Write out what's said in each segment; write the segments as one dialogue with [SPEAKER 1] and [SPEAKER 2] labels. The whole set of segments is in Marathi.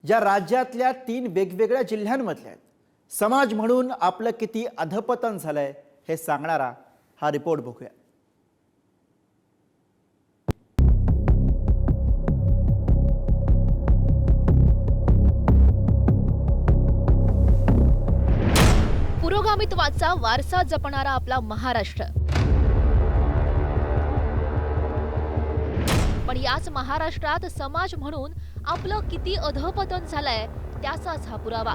[SPEAKER 1] ज्या राज्यातल्या 3 वेगवेगळ्या जिल्ह्यांमधल्या समाज म्हणून आपलं किती अधपतन झालंय हे सांगणारा हा रिपोर्ट बघूया।
[SPEAKER 2] पुरोगामित्वाचा वारसा जपणारा आपला महाराष्ट्र, पण याच महाराष्ट्रात समाज म्हणून आपलं किती अधपतन झालंय त्याचाच हा पुरावा।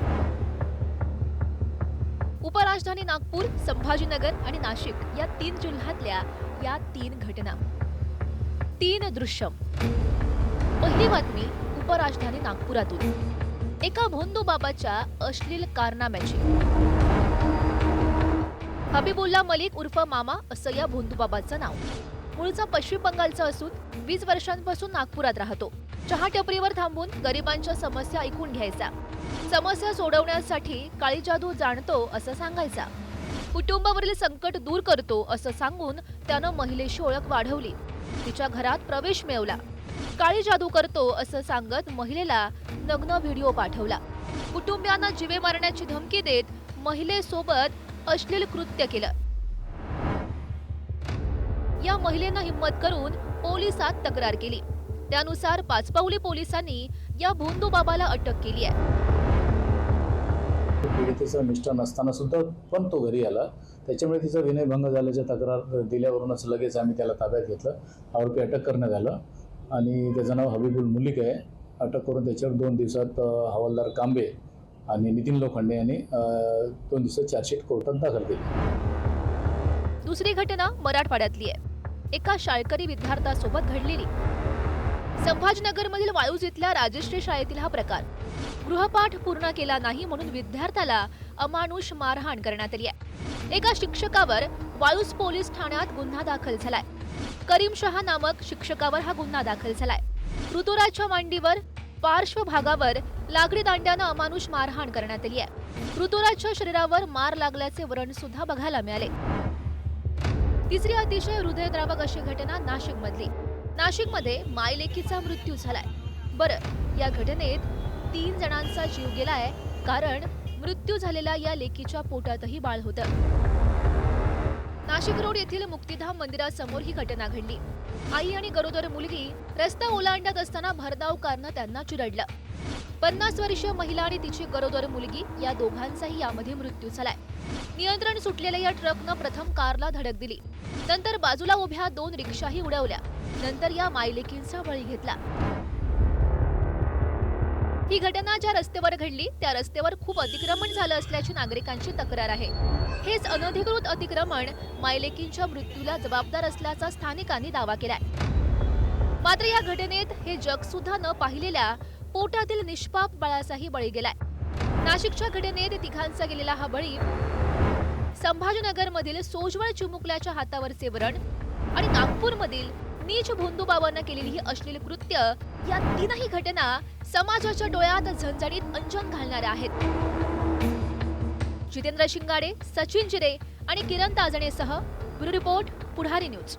[SPEAKER 2] उपराजधानी नागपूर, संभाजीनगर आणि नाशिक या 3 जिल्ह्यातल्या या 3 घटना, 3 दृश्य। पहिली बातमी उपराजधानी नागपुरातून एका भोंदू बाबाच्या अश्लील कारनाम्याची। हबीबुल्ला मलिक उर्फ मामा असं या भोंदू बाबाचं नाव। मूळचा पश्चिम बंगालचा असून 20 वर्षांपासून नागपुरात राहतो। चहा टपरीवर थांबून गरिबांच्या समस्या ऐकून घ्यायचा, समस्या सोडवण्यासाठी काळी जादू जाणतो असं सांगायचा, कुटुंबावरील संकट दूर करतो असं सांगून त्यानं महिलेची ओळख वाढवली, तिच्या घरात प्रवेश मिळवला, काळी जादू करतो असं सांगत महिलेला नग्न व्हिडिओ पाठवला, कुटुंबियांना जीवे मारण्याची धमकी देत महिलेसोबत अश्लील कृत्य केलं। या महिलेनं हिम्मत करून पोलिसात तक्रार केली, त्यानुसार पाचपावली पोलिसांनी या भोंदू बाबाला अटक केली आहे।
[SPEAKER 3] पीडितेचा मिस्टर नसताना सुद्धा पण तो घरी आला, त्याच्यामुळे तिचा विनयभंग झाल्याची तक्रार दिल्यावरूनच लगेच आम्ही त्याला ताब्यात घेतलं। आरोपी अटक करण्यात आलं आणि त्याचं नाव हबीबुल मुलिक आहे। अटक करून त्याच्यावर 2 दिवसात हवालदार कांबे आणि नितीन लोखंडे यांनी 2 दिवसात चार्जशीट कोर्टात दाखल केली।
[SPEAKER 2] दुसरी घटना मराठवाड्यातली आहे, एका शाळकरी विद्यार्थ्यासोबत घडलेली। संभाजीनगरमधील वाळूज इथल्या राजश्री शाळेतील हा प्रकार। गृहपाठ पूर्ण केला नाही म्हणून विद्यार्थ्याला अमानुष मारहाण करण्यात आली आहे। एका शिक्षकावर वाळूज पोलीस ठाण्यात गुन्हा दाखल झालाय। करीम शहा नामक शिक्षकावर हा गुन्हा दाखल झालाय। ऋतुराजच्या मांडीवर पार्श्वभागावर लाकडी दांड्यानं अमानुष मारहाण करण्यात आली आहे। ऋतुराजच्या शरीरावर मार लागल्याचे वरण सुद्धा बघायला मिळाले। तिसरी अतिशय हृदयद्रावक अशी घटना नाशिकमधली। नाशिकमध्ये मायलेकीचा मृत्यू झालाय। बरं, या घटनेत 3 जणांचा जीव गेलाय, कारण मृत्यू झालेल्या या लेकीच्या पोटातही बाळ होतं। नाशिक रोड येथील मुक्तिधाम मंदिरासमोर ही घटना घडली। आई आणि गरोदर मुलगी रस्ता ओलांडत असताना भरधाव कारनं त्यांना चिरडलं। 50 वर्षीय महिला आणि तिची गरोदर मुलगी या दोघांचाही यामध्ये मृत्यू झालाय। नियंत्रण सुटलेल्या या ट्रकनं प्रथम कारला धडक दिली, नंतर बाजूला उभ्या 2 रिक्षाही उडवल्या, नंतर या मायलेकींचा बळी घेतला। ही घटना ज्या रस्त्यावर घडली त्या रस्त्यावर खूप अतिक्रमण झालं असल्याची नागरिकांची तक्रार आहे। हेच अनधिकृत अतिक्रमण मायलेकींच्या मृत्यूला जबाबदार असल्याचा स्थानिकांनी दावा केलाय। मात्र या घटनेत हे जग सुद्धा न पाहिलेल्या पोटातील निष्पाप बाळाचाही बळी गेलाय। नाशिकच्या घटनेत 3घांचा गेलेला हा बळी, संभाजीनगरमधील सोजवळ चिमुकल्याच्या हातावरचे वरण आणि नागपूरमधील नीच भोंदू बाबांना केलेली ही अश्लील कृत्य, या 3ही घटना समाजाच्या डोळ्यात झणझणीत अंजन घालणाऱ्या आहेत। जितेंद्र शिंगाडे, सचिन जिरे आणि किरण ताजणेसह ब्युरो रिपोर्ट, पुढारी न्यूज।